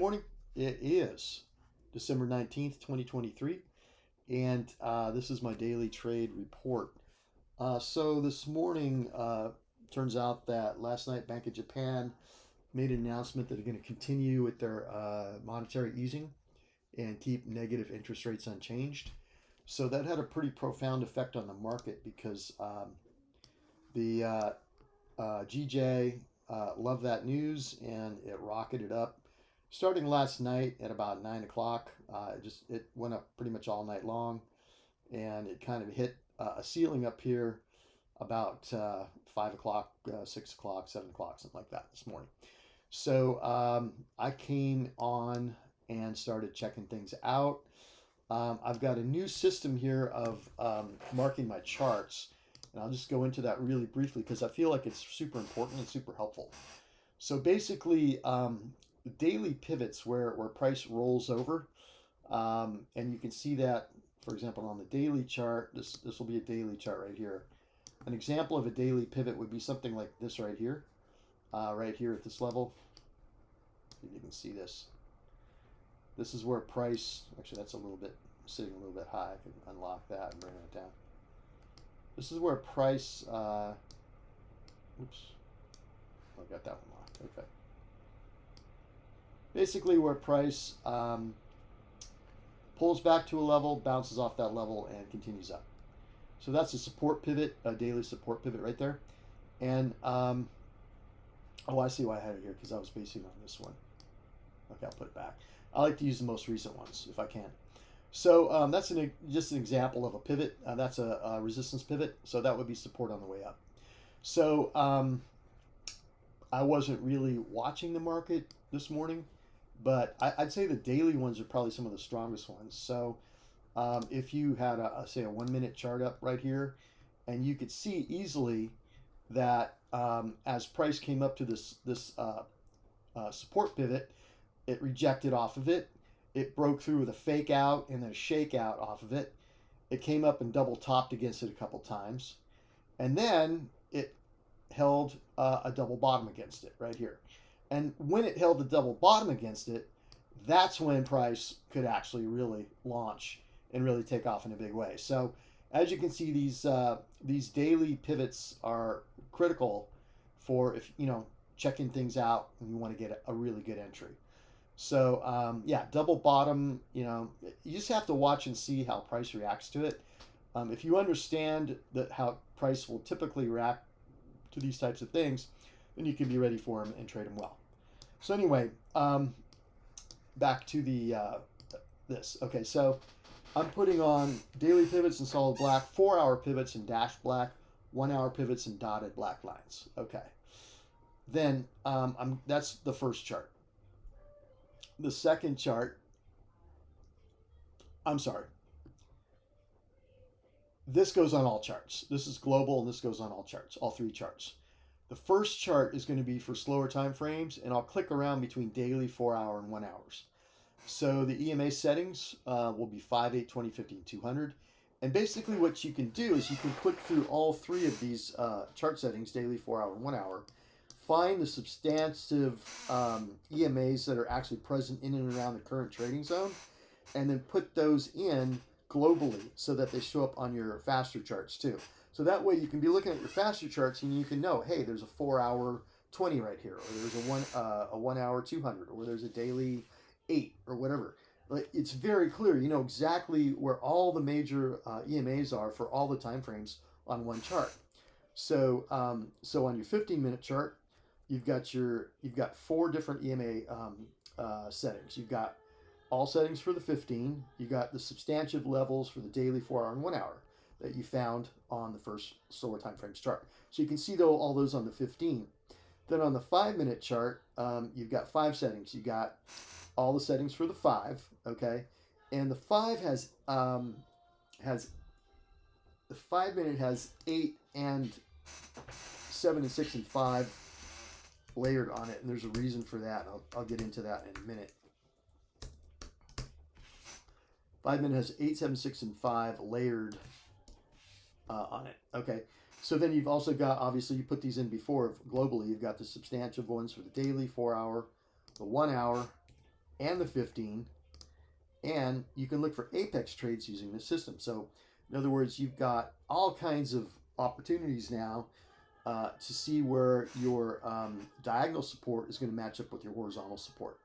Morning. It is December 19th, 2023, and this is my daily trade report. So this morning, turns out that last night Bank of Japan made an announcement that they're going to continue with their monetary easing and keep negative interest rates unchanged. So that had a pretty profound effect on the market because the GJ loved that news and it rocketed up starting last night at about 9 o'clock. It went up pretty much all night long, and it kind of hit a ceiling up here about 5 o'clock, 6 o'clock, 7 o'clock, something like that this morning. So I came on and started checking things out. I've got a new system here of marking my charts, and I'll just go into that really briefly because I feel like it's super important and super helpful. So basically, daily pivots where price rolls over, and you can see that, for example, on the daily chart. This will be a daily chart right here. An example of a daily pivot would be something like this right here at this level. If you can see this. This is where price, actually that's a little bit, sitting a little bit high. I can unlock that and bring it down. This is where price, oops, I got that one locked, okay. Basically where price pulls back to a level, bounces off that level, and continues up. So that's a support pivot, a daily support pivot right there. And, oh, I see why I had it here, because I was basing on this one. Okay, I'll put it back. I like to use the most recent ones if I can. So that's just an example of a pivot. That's a resistance pivot. So that would be support on the way up. So I wasn't really watching the market this morning, but I'd say the daily ones are probably some of the strongest ones. So if you had say a 1 minute chart up right here, and you could see easily that as price came up to this support pivot, it rejected off of it. It broke through with a fake out and then a shake out off of it. It came up and double topped against it a couple times, and then it held a double bottom against it right here. And when it held the double bottom against it, that's when price could actually really launch and really take off in a big way. So as you can see, these daily pivots are critical for, if checking things out and you want to get a really good entry. So yeah, double bottom. You just have to watch and see how price reacts to it. If you understand how price will typically react to these types of things, then you can be ready for them and trade them well. So anyway, back to this. Okay, so I'm putting on daily pivots in solid black, 4-hour pivots in dashed black, 1-hour pivots in dotted black lines. Okay, then that's the first chart. The second chart, I'm sorry, this goes on all charts. This is global, and this goes on all charts, all three charts. The first chart is going to be for slower time frames, and I'll click around between daily, 4-hour, and 1 hours. So the EMA settings will be 5, 8, 20, 50, and 200. And basically what you can do is you can click through all three of these chart settings, daily, 4-hour, and 1 hour, find the substantive EMAs that are actually present in and around the current trading zone, and then put those in globally so that they show up on your faster charts too. So that way you can be looking at your faster charts and you can know, hey, there's a 4-hour 20 right here, or there's a 1 hour 200, or there's a daily 8 or whatever. It's very clear. You know exactly where all the major EMAs are for all the time frames on one chart. So so on your 15-minute chart, you've got 4 different EMA settings. You've got all settings for the 15. You got the substantive levels for the daily, 4-hour, and 1 hour that you found on the first slower time frames chart. So you can see though all those on the 15. Then on the 5-minute chart, you've got 5 settings. You got all the settings for the 5, okay, and the 5 has the 5-minute has 8 and 7 and 6 and 5 layered on it, and there's a reason for that. I'll get into that in a minute. 5-minute has 8, 7, 6, and 5 layered on it. Okay, so then you've also got, obviously you put these in before globally, you've got the substantive ones for the daily, 4-hour, the 1 hour, and the 15, and you can look for apex trades using this system. So in other words, you've got all kinds of opportunities now to see where your diagonal support is going to match up with your horizontal support.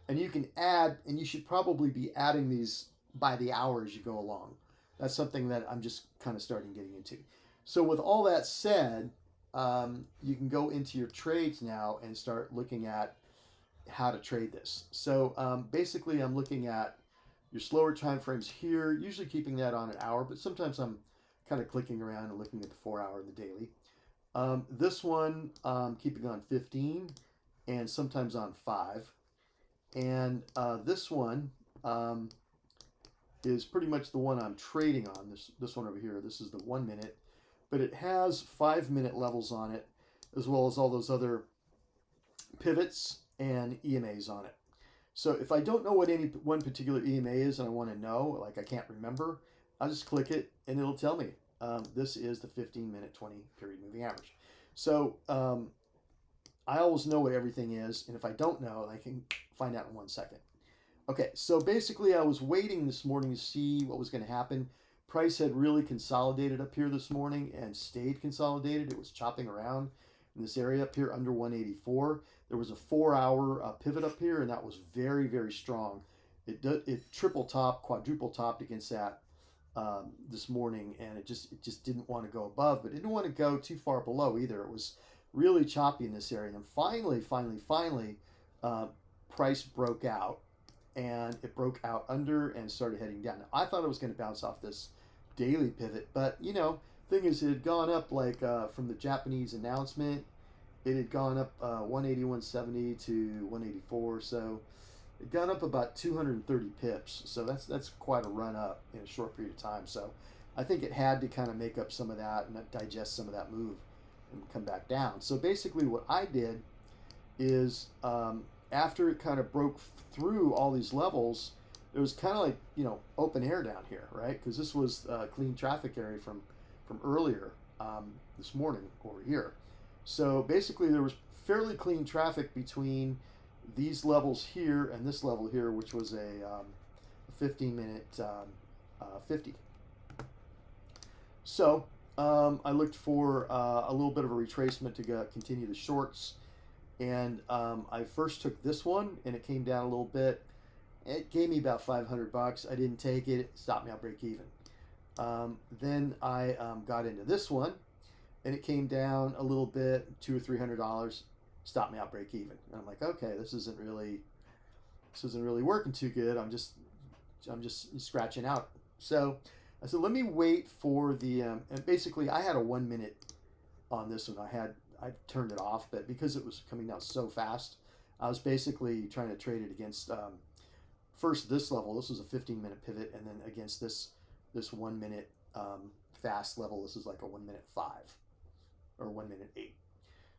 And you can add, and you should probably be adding these by the hour as you go along. That's something that I'm just kind of starting getting into. So with all that said, you can go into your trades now and start looking at how to trade this. So basically I'm looking at your slower time frames here, usually keeping that on an hour, but sometimes I'm kind of clicking around and looking at the 4 hour and the daily. This one, keeping on 15 and sometimes on 5. And this one is pretty much the one I'm trading on, this one over here. This is the 1 minute, but it has 5 minute levels on it, as well as all those other pivots and EMAs on it. So if I don't know what any one particular EMA is and I want to know, like I can't remember, I'll just click it and it'll tell me. This is the 15-minute 20 period moving average. So I always know what everything is, and if I don't know, I can find out in 1 second. Okay, so basically I was waiting this morning to see what was going to happen. Price had really consolidated up here this morning and stayed consolidated. It was chopping around in this area up here under 184. There was a 4 hour pivot up here, and that was very, very strong. It triple topped, quadruple topped against that this morning, and it just didn't want to go above, but it didn't want to go too far below either. It was really choppy in this area. And then finally, price broke out, and it broke out under and started heading down. Now, I thought it was going to bounce off this daily pivot, but thing is, it had gone up like from the Japanese announcement, it had gone up 180, 170 to 184, so it gone up about 230 pips. So that's quite a run up in a short period of time. So I think it had to kind of make up some of that and digest some of that move and come back down. So basically what I did is after it kind of broke through all these levels, it was kind of like open air down here, right? Because this was a clean traffic area from earlier this morning over here. So basically there was fairly clean traffic between these levels here and this level here, which was a 15-minute 50. So I looked for a little bit of a retracement to continue the shorts, and I first took this one, and it came down a little bit. It gave me about $500. I didn't take it. It stopped me at break even. Then I got into this one, and it came down a little bit, $200 or $300, stopped me out break even. And I'm like, okay, this isn't really working too good. I'm just scratching out. So I said, let me wait for the and basically I had a 1 minute on this one. I turned it off, but because it was coming down so fast, I was basically trying to trade it against first this level. This was a 15-minute pivot, and then against this 1 minute fast level. This is like a 1 minute 5 or 1 minute 8.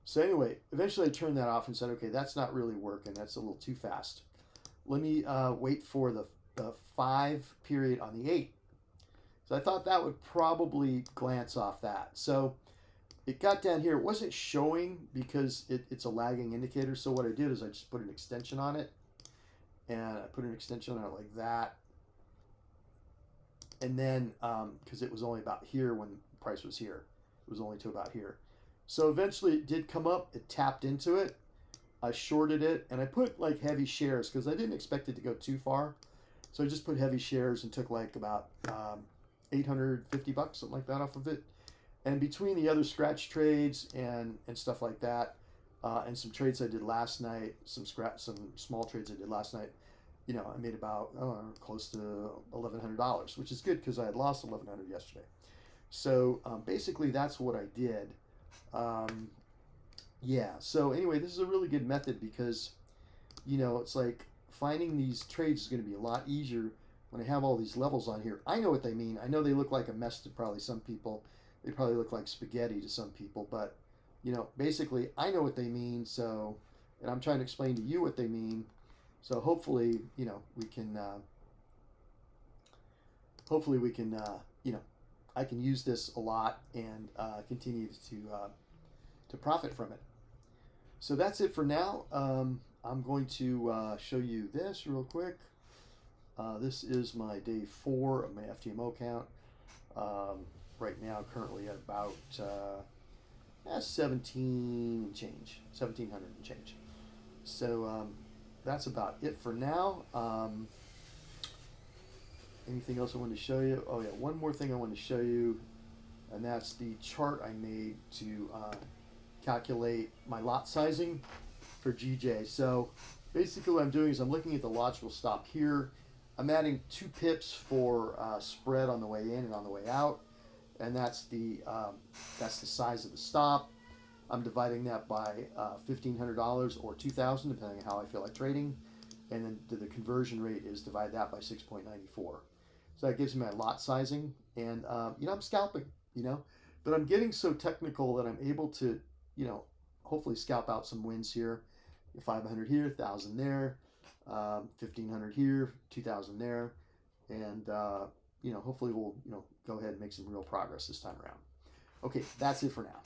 So anyway, eventually I turned that off and said, okay, that's not really working. That's a little too fast. Let me wait for the 5 period on the 8. So I thought that would probably glance off that. So it got down here. It wasn't showing because it's a lagging indicator. So what I did is I just put an extension on it. And I put an extension on it like that. And then, because it was only about here when the price was here. It was only to about here. So eventually it did come up. It tapped into it. I shorted it. And I put like heavy shares because I didn't expect it to go too far. So I just put heavy shares and took like about $850, something like that off of it. And between the other scratch trades and stuff like that, and some trades I did last night, some small trades I did last night, I made about close to $1,100, which is good because I had lost $1,100 yesterday. So basically that's what I did. Yeah. So anyway, this is a really good method because, it's like finding these trades is going to be a lot easier when I have all these levels on here. I know what they mean. I know they look like a mess to probably some people. They probably look like spaghetti to some people, but basically I know what they mean. So, and I'm trying to explain to you what they mean. So hopefully, we can, I can use this a lot and continue to profit from it. So that's it for now. I'm going to show you this real quick. This is my day 4 of my FTMO count. Right now, currently at about 17 and change, 1700 and change. So that's about it for now. Anything else I wanted to show you? Oh yeah, one more thing I wanted to show you, and that's the chart I made to calculate my lot sizing for GJ. So basically what I'm doing is I'm looking at the logical stop here. I'm adding 2 pips for spread on the way in and on the way out, and that's the size of the stop. I'm dividing that by $1,500 or $2,000, depending on how I feel like trading, and then the conversion rate is divide that by 6.94. So that gives me my lot sizing, and I'm scalping, but I'm getting so technical that I'm able to, hopefully scalp out some wins here. 500 here, 1,000 there, 1,500 here, 2,000 there, and hopefully we'll go ahead and make some real progress this time around. Okay, that's it for now.